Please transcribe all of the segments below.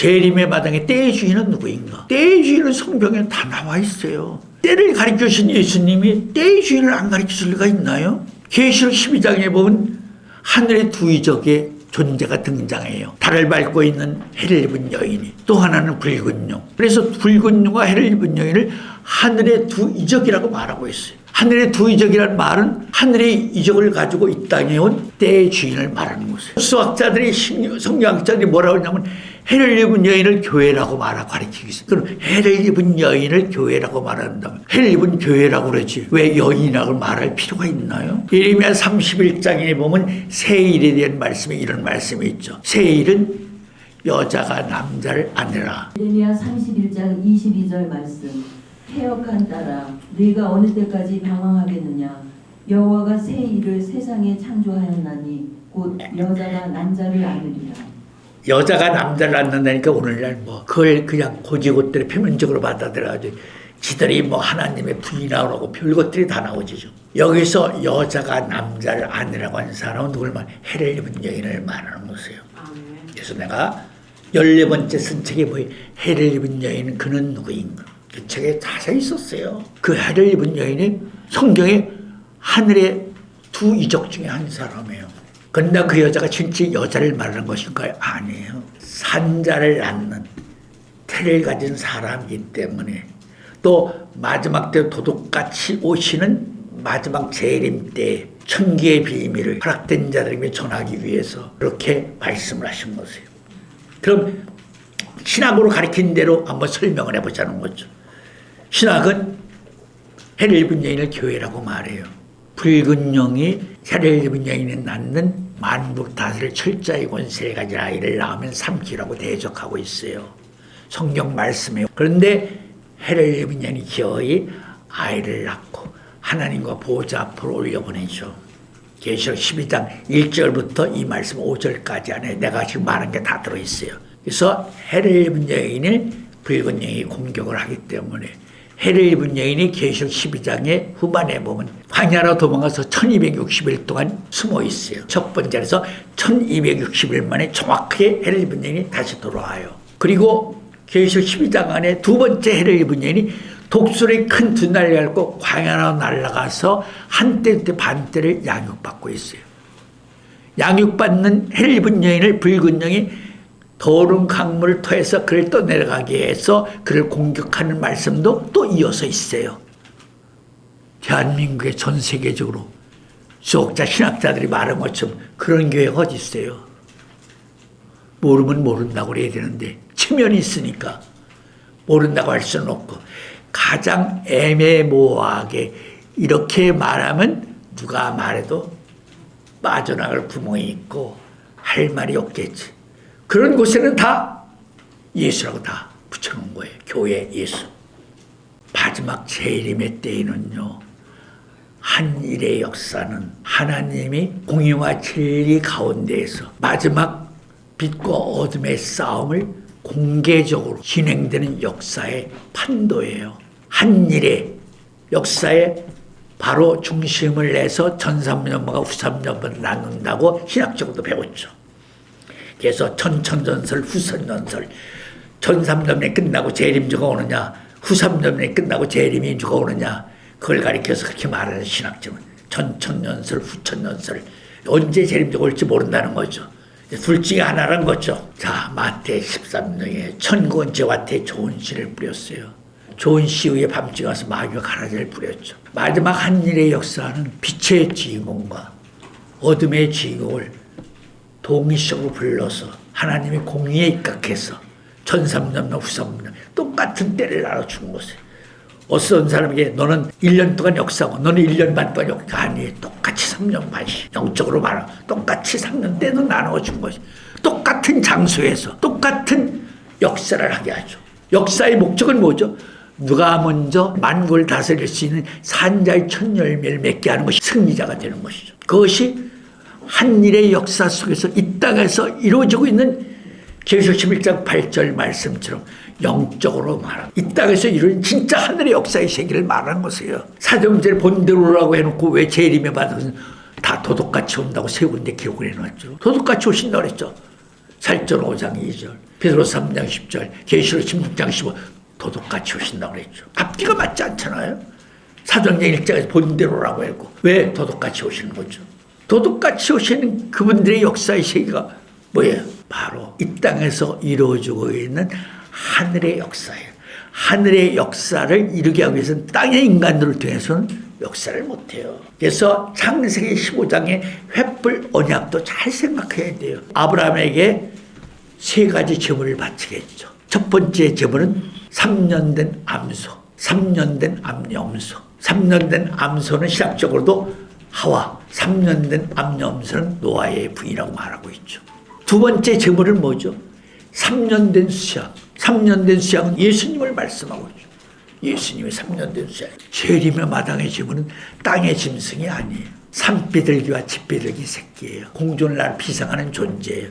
재림의 마당에 때의 주인은 누구인가? 때의 주인은 성경에 다 나와 있어요. 때를 가르쳐주신 예수님이 때의 주인을 안 가르쳐줄 리가 있나요? 계시록 12장에 보면 하늘의 두 이적의 존재가 등장해요. 달을 밟고 있는 해를 입은 여인이, 또 하나는 붉은 용. 그래서 붉은 용과 해를 입은 여인을 하늘의 두 이적이라고 말하고 있어요. 하늘의 두 이적이라는 말은 하늘의 이적을 가지고 이 땅에 온 때의 주인을 말하는 것이에요. 수학자들이, 성경학자들이 뭐라고 하냐면 해를 입은 여인을 교회라고 가르치고 있어요. 그럼 해를 입은 여인을 교회라고 말한다면 해를 입은 교회라고 그러지 왜 여인이라고 말할 필요가 있나요? 예레미야 31장에 보면 세일에 대한 말씀에 이런 말씀이 있죠. 세일은 여자가 남자를 아내라. 예레미야 31장 22절 말씀. 태역한 딸아, 네가 어느 때까지 방황하겠느냐? 여호와가 새 일을 세상에 창조하였나니 곧 여자가 남자를 안으리라. 여자가 남자를 낳는다니까 오늘날 뭐 그걸 그냥 고지고대로 표면적으로 받아들여가지고 지들이 뭐 하나님의 부인하고 별것들이 다 나오지죠. 여기서 여자가 남자를 아내라고 하는 사람은 누굴 말? 해를 입은 여인을 말하는 것이에요. 그래서 내가 14번째 쓴 책에 뭐예요? 해를 입은 여인은 그는 누구인가? 그 책에 자세히 있었어요. 그 해를 입은 여인이 성경에 하늘의 두 이적 중에 한 사람이에요. 그런데 그 여자가 진짜 여자를 말하는 것인가요? 아니에요. 산자를 낳는 태를 가진 사람이기 때문에 또 마지막 때 도둑같이 오시는 마지막 재림 때 천기의 비밀을 허락된 자들에게 전하기 위해서 그렇게 말씀을 하신 것이에요. 그럼 신학으로 가르친 대로 한번 설명을 해보자는 거죠. 신학은 해를 입은 여인을 교회라고 말해요. 붉은 용이 해를 입은 여인을 낳는 만국 다스릴 철자의 권세를 가진 아이를 낳으면 삼키라고 대적하고 있어요. 성경 말씀에. 그런데 해를 입은 여인이 기어이 아이를 낳고 하나님과 보호자 앞으로 올려보내죠. 계시록 12장 1절부터 이 말씀 5절까지 안에 내가 지금 말한 게 다 들어있어요. 그래서 해를 입은 여인을 붉은 용이 공격을 하기 때문에 해를 입은 여인이 계시록 12장의 후반에 보면 광야로 도망가서 1260일 동안 숨어 있어요. 첫 번째에서 1260일 만에 정확하게 해를 입은 여인이 다시 돌아와요. 그리고 계시록 12장 안에 두 번째 해를 입은 여인이 독수리 큰 두 날개 앓고 광야로 날아가서 한때 반때를 양육받고 있어요. 양육받는 해를 입은 여인을 붉은 용이 더러운 강물을 토해서 그를 또 내려가게 해서 그를 공격하는 말씀도 또 이어서 있어요. 대한민국의 전 세계적으로 수학자 신학자들이 말한 것처럼 그런 교회가 어디 있어요. 모르면 모른다고 그래야 되는데 체면이 있으니까 모른다고 할 수는 없고 가장 애매모호하게 이렇게 말하면 누가 말해도 빠져나갈 구멍이 있고 할 말이 없겠지. 그런 곳에는 다 예수라고 다 붙여놓은 거예요. 교회 예수. 마지막 재림의 때에는요. 한 일의 역사는 하나님이 공의와 진리 가운데에서 마지막 빛과 어둠의 싸움을 공개적으로 진행되는 역사의 판도예요. 한 일의 역사에 바로 중심을 내서 전삼년마가 후삼년마를 나눈다고 신학적으로도 배웠죠. 그래서 전천전설, 후선전설, 전삼년에 끝나고 재림주가 오느냐, 후삼년에 끝나고 재림이 주가 오느냐, 그걸 가리켜서 그렇게 말하는 신학적은 전천년설, 후천년설, 언제 재림주가 올지 모른다는 거죠. 둘 중에 하나란 거죠. 자, 마태 13장에 천국은 제와태 좋은 씨를 뿌렸어요. 좋은 씨 위에 밤중에 와서 마귀가 가라지를 뿌렸죠. 마지막 한 일의 역사는 빛의 주인공과 어둠의 주인공을 동일적으로 불러서 하나님이 공의에 입각해서 전삼년, 후삼년 똑같은 때를 나눠주는 것이에요. 어떤 사람에게 너는 1년 동안 역사하고 너는 1년 반 동안 역사 아니에요. 똑같이 3년 반이 영적으로 말하면 똑같이 3년 때도 나눠준 것이 똑같은 장소에서 똑같은 역사를 하게 하죠. 역사의 목적은 뭐죠? 누가 먼저 만국을 다스릴 수 있는 산자의 첫 열매를 맺게 하는 것이 승리자가 되는 것이죠. 그것이 한 일의 역사 속에서 이 땅에서 이루어지고 있는 계시록 11장 8절 말씀처럼 영적으로 말하는 이 땅에서 이루어진 진짜 하늘의 역사의 세계를 말하는 것이에요. 사도행전에 본대로라고 해놓고 왜 재림에 받아서 다 도둑같이 온다고 세 군데 기록을 해놨죠. 도둑같이 오신다고 그랬죠. 살전 5장 2절. 베드로서 3장 10절, 계시록 16장 15 도둑같이 오신다고 그랬죠. 앞뒤가 맞지 않잖아요. 사도행전 1장에서 본대로라고 했고 왜 도둑같이 오시는 거죠? 도둑같이 오시는 그분들의 역사의 세계가 뭐예요? 바로 이 땅에서 이루어지고 있는 하늘의 역사예요. 하늘의 역사를 이루게 하기 위해서는 땅의 인간들을 통해서는 역사를 못해요. 그래서 창세기 15장의 횃불 언약도 잘 생각해야 돼요. 아브라함에게 3가지 제물을 바치게 했죠. 첫 번째 제물은 3년 된 암소, 3년 된 암염소. 3년 된 암소는 신학적으로도 하와, 3년 된 암염소는 노아의 부인이라고 말하고 있죠. 두 번째 제물은 뭐죠? 3년 된 수양. 3년 된 수양은 예수님을 말씀하고 있죠. 예수님의 3년 된 수양. 재림의 마당의 제물은 땅의 짐승이 아니에요. 산비둘기와 집비둘기 새끼예요. 공존을 날 비상하는 존재예요.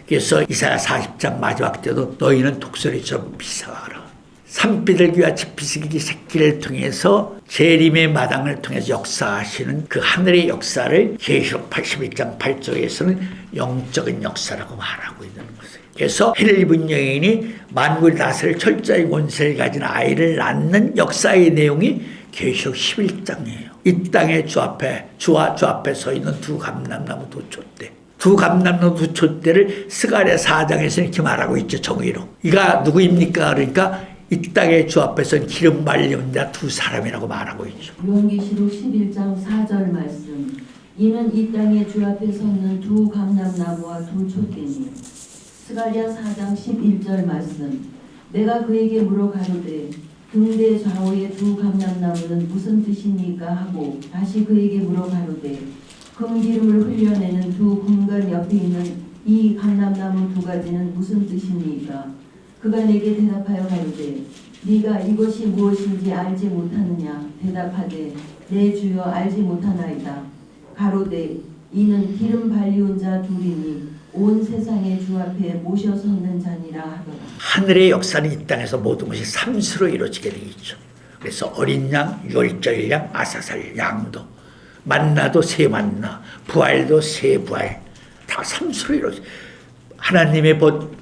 그래서 이사야 40장 마지막 때도 너희는 독수리처럼 비상하라. 산비둘기와 집비둘기 새끼를 통해서 재림의 마당을 통해서 역사하시는 그 하늘의 역사를 계시록 81장 8절에서는 영적인 역사라고 말하고 있는 것이에요. 그래서 해를 입은 여인이 만국을 다스릴 철저히 권세를 가진 아이를 낳는 역사의 내용이 계시록 11장이에요. 이 땅의 주와 주 앞에 서 있는 두 감람나무 두 촛대. 두 감람나무 두 촛대를 스가랴 4장에서 이렇게 말하고 있죠. 정의로. 이가 누구입니까? 그러니까 이 땅의 주 앞에서는 기름 발리는 자 두 사람이라고 말하고 있죠. 요한계시록 11장 4절 말씀. 이는 이 땅의 주 앞에 섰는 두 감람나무와 두 촛대니. 스가랴 4장 11절 말씀. 내가 그에게 물어 가로되 등대 좌우의 두 감람나무는 무슨 뜻입니까? 하고 다시 그에게 물어 가로되 금기름을 흘려내는 두 금관 옆에 있는 이 감람나무 두 가지는 무슨 뜻입니까? 그가 내게 대답하여 가로되 네가 이것이 무엇인지 알지 못하느냐? 대답하되 내 주여 알지 못하나이다. 가로되 이는 기름 발리운 자 둘이니 온 세상의 주 앞에 모셔 섰는 자니라 하더라. 하늘의 역사는 이 땅에서 모든 것이 삼수로 이루어지게 되어 있죠. 그래서 어린 양, 유월절 양, 아사살 양도 만나도 새 만나, 부활도 새 부활, 다 삼수로 이루어져. 하나님의 법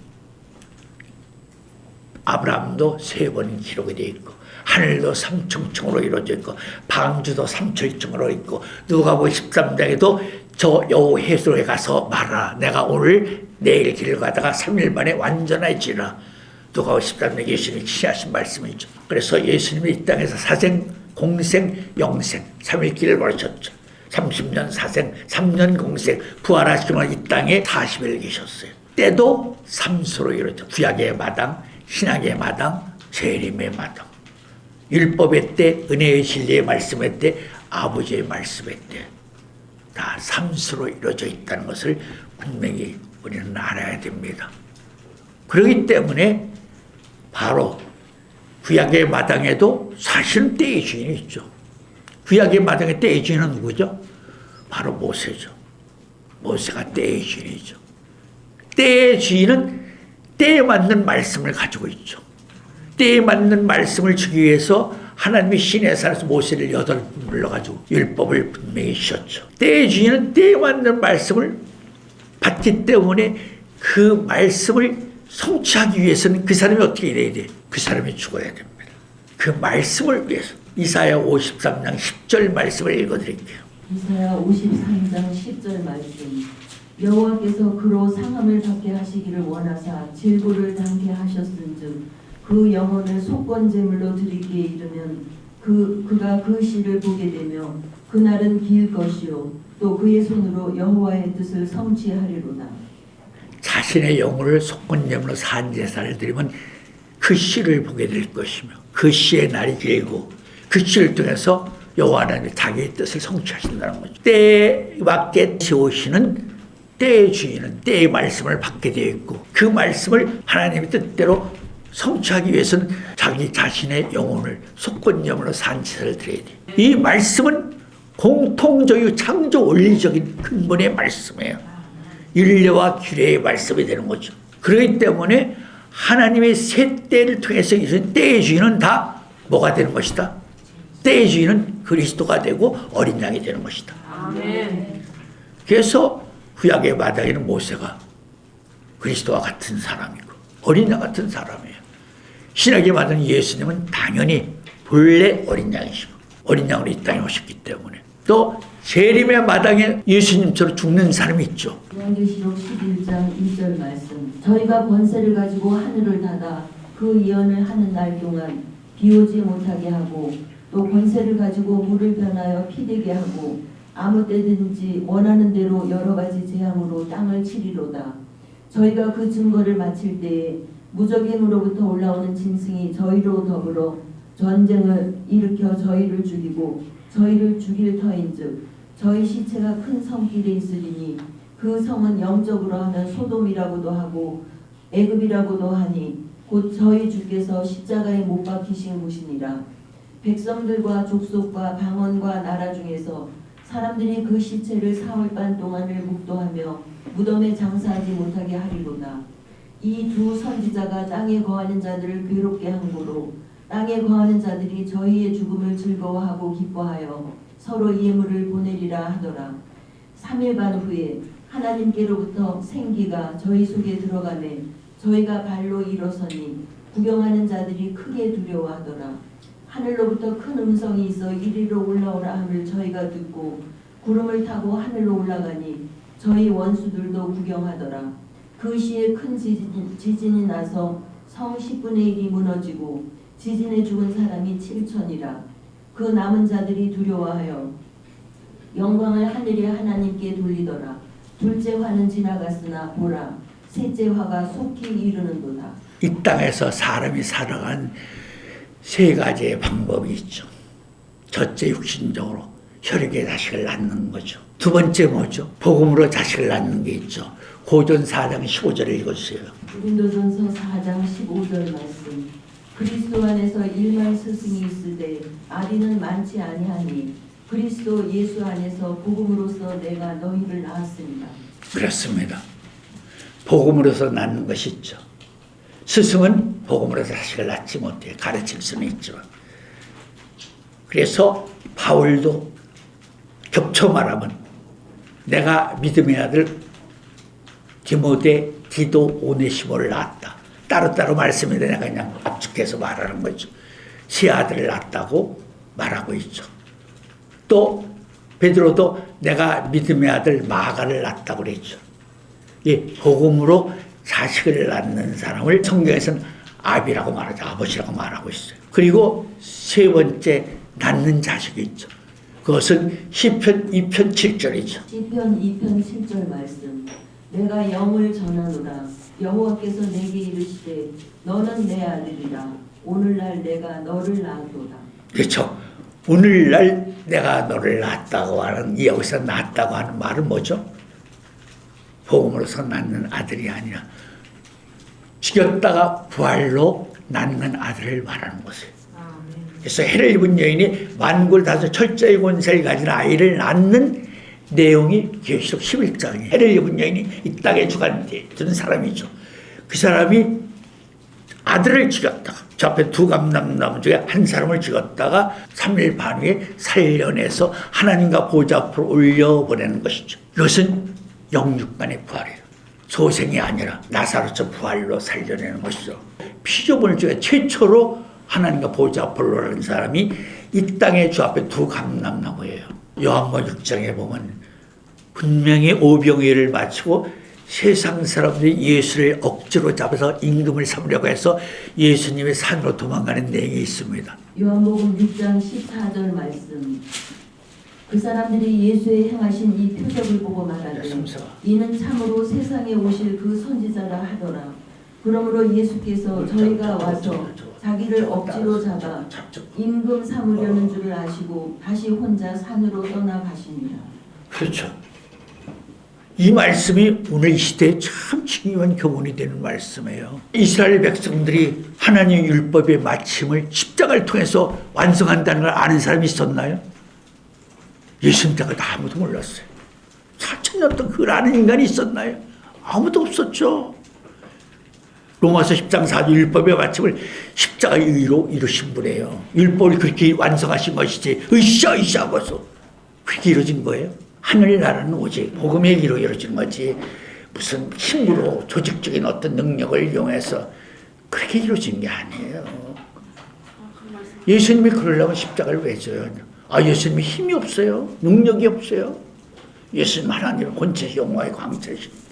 아브라함도 3번 기록이 되어 있고 하늘도 삼층층으로 이루어져 있고 방주도 삼층층으로 있고 누가복음 13장에도 저 여호해수로에 가서 말하라. 내가 오늘 내일 길을 가다가 3일 만에 완전해지라. 누가복음 13장 예수님이 지시하신 말씀이죠. 그래서 예수님이 이 땅에서 사생, 공생, 영생 3일 길을 걸으셨죠. 30년 사생, 3년 공생, 부활하시면 이 땅에 40일 계셨어요. 때도 삼수로 이루어져. 구약의 마당, 신약의 마당, 재림의 마당. 율법의 때, 은혜의 진리의 말씀의 때, 아버지의 말씀의 때. 다 삼수로 이루어져 있다는 것을 분명히 우리는 알아야 됩니다. 그렇기 때문에 바로 구약의 마당에도 사실은 때의 주인이 있죠. 구약의 마당의 때의 주인은 누구죠? 바로 모세죠. 모세가 때의 주인이죠. 때의 주인은 때에 맞는 말씀을 가지고 있죠. 때에 맞는 말씀을 주기 위해서 하나님이 시내산에서 모세를 8번 불러가지고 율법을 분명히 주셨죠. 때의 주인은 때에 맞는 말씀을 받기 때문에 그 말씀을 성취하기 위해서는 그 사람이 어떻게 돼야 돼? 그 사람이 죽어야 됩니다. 그 말씀을 위해서 이사야 53장 10절 말씀을 읽어드릴게요. 이사야 53장 10절 말씀. 여호와께서 그로 상함을 받게 하시기를 원하사 질고를 당케 하셨은즉 그 영혼을 속건제물로 드리기에 이르면 그가 그 시를 보게 되며 그날은 길 것이요 또 그의 손으로 여호와의 뜻을 성취하리로다. 자신의 영혼을 속건제물로 산제사를 드리면 그 시를 보게 될 것이며 그 시의 날이 길고 그 시를 통해서 여호와 하나님이 자기의 뜻을 성취하신다는 거죠. 때에 맞게 지오시는 때의 주인은 때의 말씀을 받게 되어 있고 그 말씀을 하나님의 뜻대로 성취하기 위해서는 자기 자신의 영혼을 속건제물로 산제사를 드려야 돼요. 이 말씀은 공통적이고 창조 원리적인 근본의 말씀이에요. 율례와 규례의 말씀이 되는 거죠. 그렇기 때문에 하나님의 세 때를 통해서 때의 주인은 다 뭐가 되는 것이다? 때의 주인은 그리스도가 되고 어린 양이 되는 것이다. 아멘. 그래서 구약의 마당에는 모세가 그리스도와 같은 사람이고 어린 양 같은 사람이에요. 신약에 받은 예수님은 당연히 본래 어린 양이시고 어린 양으로 이 땅에 오셨기 때문에 또 재림의 마당에 예수님처럼 죽는 사람이 있죠. 요한계시록 11장 1절 말씀. 저희가 권세를 가지고 하늘을 닫아 그 예언을 하는 날 동안 비 오지 못하게 하고 또 권세를 가지고 물을 변하여 피되게 하고 아무 때든지 원하는 대로 여러 가지 재앙으로 땅을 치리로다. 저희가 그 증거를 마칠 때에 무적행으로부터 올라오는 짐승이 저희로 더불어 전쟁을 일으켜 저희를 죽이고 저희를 죽일 터인즉 저희 시체가 큰 성길에 있으리니 그 성은 영적으로 하면 소돔이라고도 하고 애굽이라고도 하니 곧 저희 주께서 십자가에 못 박히신 곳이니라. 백성들과 족속과 방언과 나라 중에서 사람들이 그 시체를 사흘 반 동안을 묵도하며 무덤에 장사하지 못하게 하리로다. 이 두 선지자가 땅에 거하는 자들을 괴롭게 한 고로 땅에 거하는 자들이 저희의 죽음을 즐거워하고 기뻐하여 서로 예물을 보내리라 하더라. 3일 반 후에 하나님께로부터 생기가 저희 속에 들어가매 저희가 발로 일어서니 구경하는 자들이 크게 두려워하더라. 하늘로부터 큰 음성이 있어 이리로 올라오라 함을 저희가 듣고 구름을 타고 하늘로 올라가니 저희 원수들도 구경하더라. 그 시에 큰 지진이 나서 성 10분의 1이 무너지고 지진에 죽은 사람이 7천이라. 그 남은 자들이 두려워하여 영광을 하늘의 하나님께 돌리더라. 둘째 화는 지나갔으나 보라 셋째 화가 속히 이르는도다. 이 땅에서 사람이 살아간 세 가지의 방법이 있죠. 첫째 육신적으로 혈육의 자식을 낳는 거죠. 두 번째 뭐죠? 복음으로 자식을 낳는 게 있죠. 고전 4장 15절을 읽어주세요. 고린도전서 4장 15절 말씀. 그리스도 안에서 일만 스승이 있으되 아비는 많지 아니하니 그리스도 예수 안에서 복음으로서 내가 너희를 낳았습니다. 그렇습니다. 복음으로서 낳는 것이 있죠. 스승은 복음으로서 자식을 낳지 못해 가르칠 수는 있지만 그래서 바울도 겹쳐 말하면 내가 믿음의 아들 디모데, 디도, 오네시모를 낳았다. 따로따로 말씀인데 내가 그냥 압축해서 말하는 거죠. 세 아들을 낳았다고 말하고 있죠. 또 베드로도 내가 믿음의 아들 마가를 낳았다고 그랬죠. 예, 복음으로 자식을 낳는 사람을 성경에서는 아비라고 말하죠. 아버지라고 말하고 있어요. 그리고 세 번째 낳는 자식이 있죠. 그것은 시편 2편 7절이죠. 시편 2편 7절 말씀. 내가 영을 전하노라. 여호와께서 내게 이르시되 너는 내 아들이라. 오늘날 내가 너를 낳았도다. 그렇죠. 오늘날 내가 너를 낳았다고 하는 여기서 낳았다고 하는 말은 뭐죠? 복음으로서 낳는 아들이 아니라 죽였다가 부활로 낳는 아들을 말하는 것이에요. 그래서 해를 입은 여인이 만골 다섯 철저히 권세를 가진 아이를 낳는 내용이 계시록 11장이에요. 해를 입은 여인이 이 땅에 주관되는 사람이죠. 그 사람이 아들을 죽였다가 저 앞에 두 감람나무 중에 한 사람을 죽였다가 3일 반 후에 살려내서 하나님과 보좌 앞으로 올려보내는 것이죠. 이것은 영육간의 부활이에요. 소생이 아니라 나사로서 부활로 살려내는 것이죠. 피조물 중에 최초로 하나님과 보좌 앞으로 올라가는 사람이 이 땅의 주 앞에 두 감람나무예요. 요한복음 6장에 보면 분명히 오병이어를 마치고 세상 사람들이 예수를 억지로 잡아서 임금을 삼으려고 해서 예수님의 산으로 도망가는 내용이 있습니다. 요한복음 6장 14절 말씀. 그 사람들이 예수의 행하신 이 표적을 보고 말하되 이는 참으로 세상에 오실 그 선지자라 하더라. 그러므로 예수께서 저희가 와서 자기를 억지로 잡아 임금 삼으려는 줄을 아시고 다시 혼자 산으로 떠나가십니다. 그렇죠. 이 말씀이 오늘 이 시대에 참 중요한 교훈이 되는 말씀이에요. 이스라엘 백성들이 하나님의 율법의 마침을 십자가를 통해서 완성한다는 걸 아는 사람이 있었나요? 예수님 때까지 아무도 몰랐어요. 4,000년 동안 그걸 아는 인간이 있었나요? 아무도 없었죠. 로마서 10장 4절 율법의 마침을 십자가의 의로 이루신 분이에요. 율법을 그렇게 완성하신 것이지 으쌰으쌰 하고서 그렇게 이루어진 거예요. 하늘나라는 오직 복음의 기로 이루어진 거지 무슨 힘으로 조직적인 어떤 능력을 이용해서 그렇게 이루어진 게 아니에요. 예수님이 그러려면 십자가를 왜 져요? 예수님이 힘이 없어요. 능력이 없어요. 예수님 하나님 본체 영화의 광채이십니다.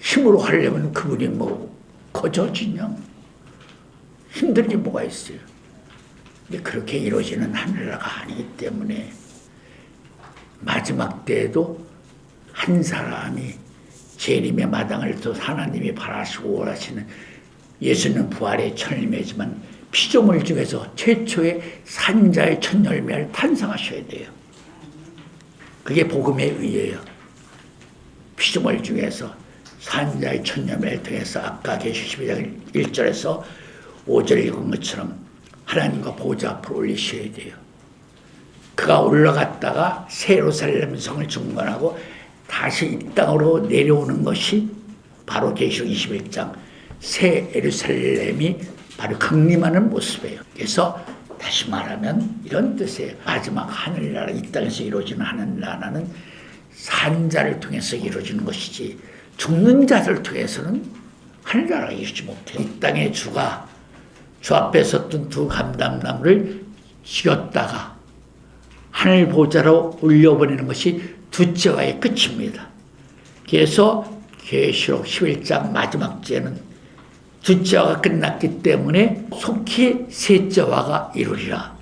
힘으로 하려면 그분이 거저지냐? 힘든 게 뭐가 있어요? 근데 그렇게 이루어지는 하늘나라가 아니기 때문에 마지막 때에도 한 사람이 재림의 마당을 또 하나님이 바라시고 원하시는 예수는 부활의 천일매지만 피조물 중에서 최초의 산자의 첫 열매를 탄생하셔야 돼요. 그게 복음의 의예요. 피조물 중에서 산자의 첫 열매를 통해서 아까 계시 12장 1절에서 5절 읽은 것처럼 하나님과 보좌 앞으로 올리셔야 돼요. 그가 올라갔다가 새 예루살렘 성을 중건하고 다시 이 땅으로 내려오는 것이 바로 계시록 21장 새 예루살렘이 바로 강림하는 모습이에요. 그래서 다시 말하면 이런 뜻이에요. 마지막 하늘나라, 이 땅에서 이루어지는 하늘나라는 산자를 통해서 이루어지는 것이지 죽는 자를 통해서는 하늘나라가 이루지 못해요. 이 땅의 주가 주 앞에 섰던 두 감람나무를 죽였다가 하늘 보좌로 올려보내는 것이 두째와의 끝입니다. 그래서 계시록 11장 마지막 제는 두째화가 끝났기 때문에 속히 셋째화가 이루리라.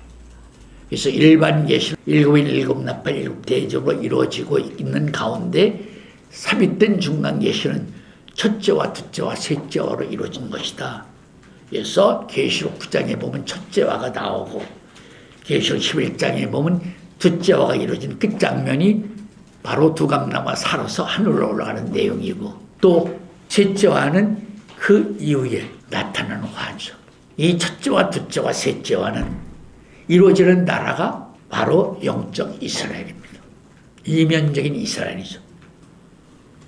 그래서 일반 계시는 일곱인 일곱나팔 일곱대적으로 이루어지고 있는 가운데 삽입된 중간 계시는 첫째화, 둘째화, 셋째화로 이루어진 것이다. 그래서 계시록 9장에 보면 첫째화가 나오고 계시록 11장에 보면 둘째화가 이루어진 끝장면이 바로 두 감람과 살아서 하늘로 올라가는 내용이고 또 셋째화는 그 이후에 나타나는 화죠. 이 첫째와 둘째와 셋째와는 이루어지는 나라가 바로 영적 이스라엘입니다. 이면적인 이스라엘이죠.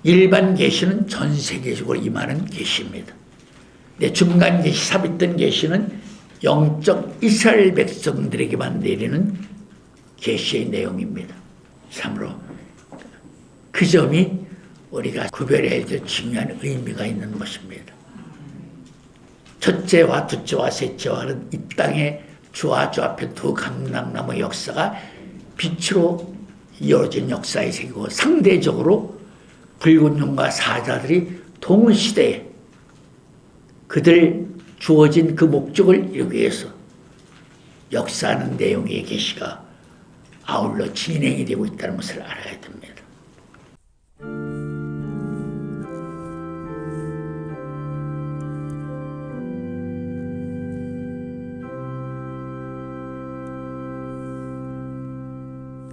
일반 계시는 전 세계적으로 임하는 계시입니다. 근데 중간 계시, 삽입된 계시는 영적 이스라엘 백성들에게만 내리는 계시의 내용입니다. 참으로 그 점이 우리가 구별해야 될 중요한 의미가 있는 것입니다. 첫째와 둘째와 셋째와는 이 땅의 주와 주 앞에 두 감람나무 역사가 빛으로 이어진 역사의 세계고 상대적으로 붉은 용과 사자들이 동시대에 그들 주어진 그 목적을 이루기 위해서 역사하는 내용의 계시가 아울러 진행이 되고 있다는 것을 알아야 됩니다.